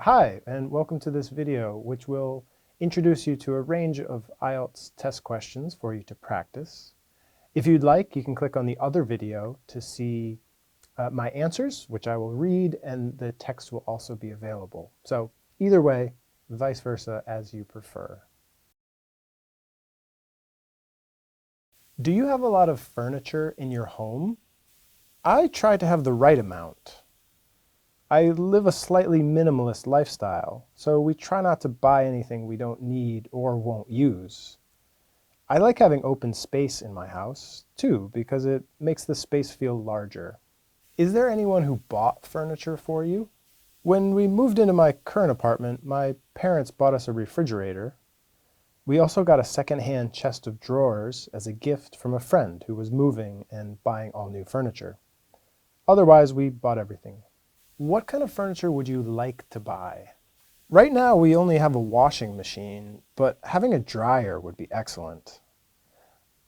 Hi, and welcome to this video, which will introduce you to a range of IELTS test questions for you to practice. If you'd like, you can click on the other video to see my answers, which I will read, and the text will also be available. So either way, vice versa, as you prefer. Do you have a lot of furniture in your home? I try to have the right amount. I live a slightly minimalist lifestyle, so we try not to buy anything we don't need or won't use. I like having open space in my house, too, because it makes the space feel larger. Is there anyone who bought furniture for you? When we moved into my current apartment, my parents bought us a refrigerator. We also got a second-hand chest of drawers as a gift from a friend who was moving and buying all new furniture. Otherwise, we bought everything. What kind of furniture would you like to buy? Right now we only have a washing machine, but having a dryer would be excellent.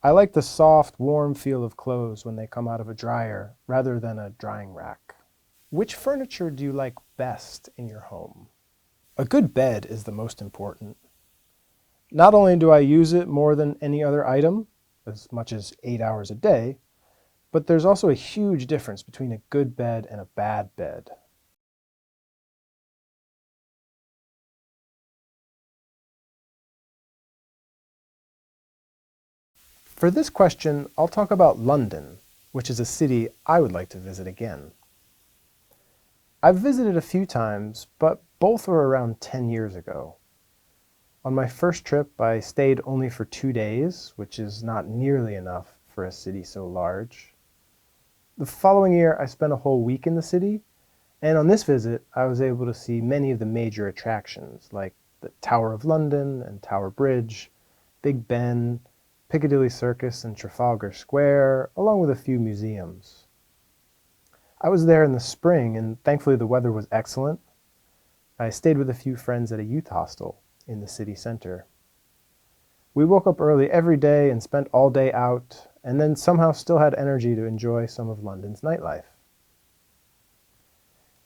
I like the soft, warm feel of clothes when they come out of a dryer rather than a drying rack. Which furniture do you like best in your home? A good bed is the most important. Not only do I use it more than any other item, as much as 8 hours a day, but there's also a huge difference between a good bed and a bad bed. For this question, I'll talk about London, which is a city I would like to visit again. I've visited a few times, but both were around 10 years ago. On my first trip, I stayed only for 2 days, which is not nearly enough for a city so large. The following year, I spent a whole week in the city, and on this visit, I was able to see many of the major attractions, like the Tower of London and Tower Bridge, Big Ben, Piccadilly Circus and Trafalgar Square, along with a few museums. I was there in the spring, and thankfully the weather was excellent. I stayed with a few friends at a youth hostel in the city center. We woke up early every day and spent all day out, and then somehow still had energy to enjoy some of London's nightlife.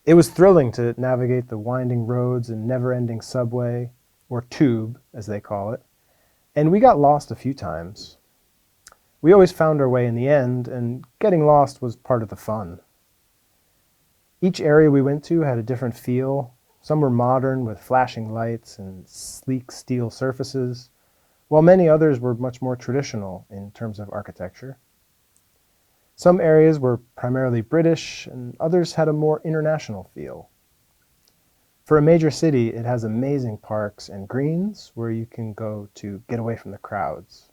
It was thrilling to navigate the winding roads and never-ending subway, or tube, as they call it, and we got lost a few times. We always found our way in the end, and getting lost was part of the fun. Each area we went to had a different feel. Some were modern with flashing lights and sleek steel surfaces, while many others were much more traditional in terms of architecture. Some areas were primarily British, and others had a more international feel. For a major city, it has amazing parks and greens where you can go to get away from the crowds.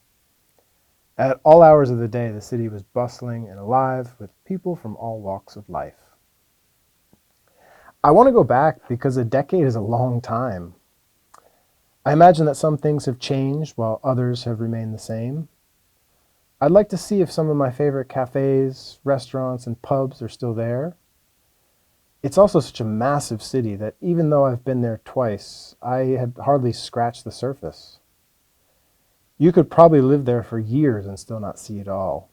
At all hours of the day, the city was bustling and alive with people from all walks of life. I want to go back because a decade is a long time. I imagine that some things have changed while others have remained the same. I'd like to see if some of my favorite cafes, restaurants, and pubs are still there. It's also such a massive city that even though I've been there twice, I had hardly scratched the surface. You could probably live there for years and still not see it all.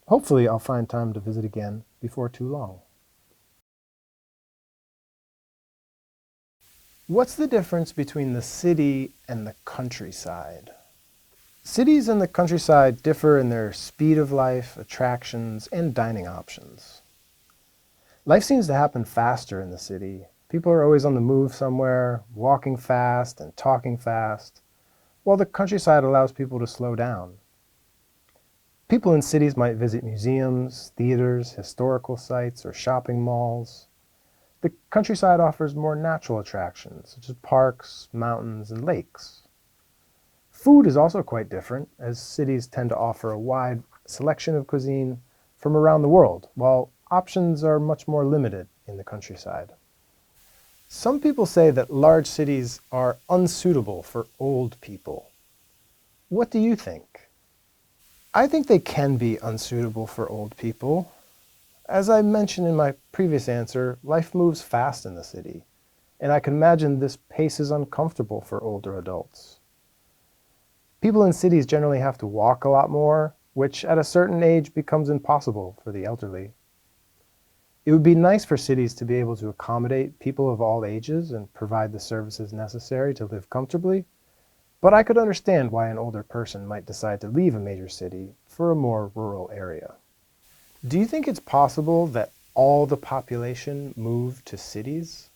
Hopefully I'll find time to visit again before too long. What's the difference between the city and the countryside? Cities and the countryside differ in their speed of life, attractions, and dining options. Life seems to happen faster in the city. People are always on the move somewhere, walking fast and talking fast, while the countryside allows people to slow down. People in cities might visit museums, theaters, historical sites, or shopping malls. The countryside offers more natural attractions, such as parks, mountains, and lakes. Food is also quite different, as cities tend to offer a wide selection of cuisine from around the world, while options are much more limited in the countryside. Some people say that large cities are unsuitable for old people. What do you think? I think they can be unsuitable for old people. As I mentioned in my previous answer, life moves fast in the city, and I can imagine this pace is uncomfortable for older adults. People in cities generally have to walk a lot more, which at a certain age becomes impossible for the elderly. It would be nice for cities to be able to accommodate people of all ages and provide the services necessary to live comfortably, but I could understand why an older person might decide to leave a major city for a more rural area. Do you think it's possible that all the population moved to cities?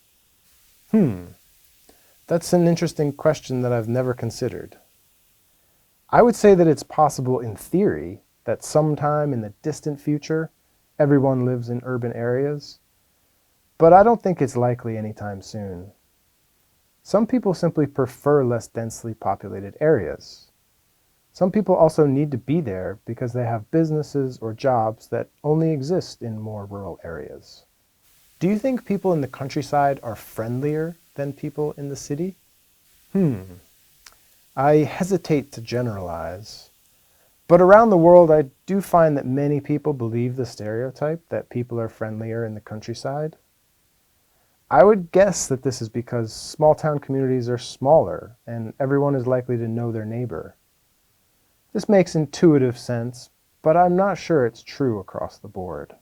That's an interesting question that I've never considered. I would say that it's possible in theory that sometime in the distant future, everyone lives in urban areas, but I don't think it's likely anytime soon. Some people simply prefer less densely populated areas. Some people also need to be there because they have businesses or jobs that only exist in more rural areas. Do you think people in the countryside are friendlier than people in the city? I hesitate to generalize, but around the world I do find that many people believe the stereotype that people are friendlier in the countryside. I would guess that this is because small town communities are smaller and everyone is likely to know their neighbor. This makes intuitive sense, but I'm not sure it's true across the board.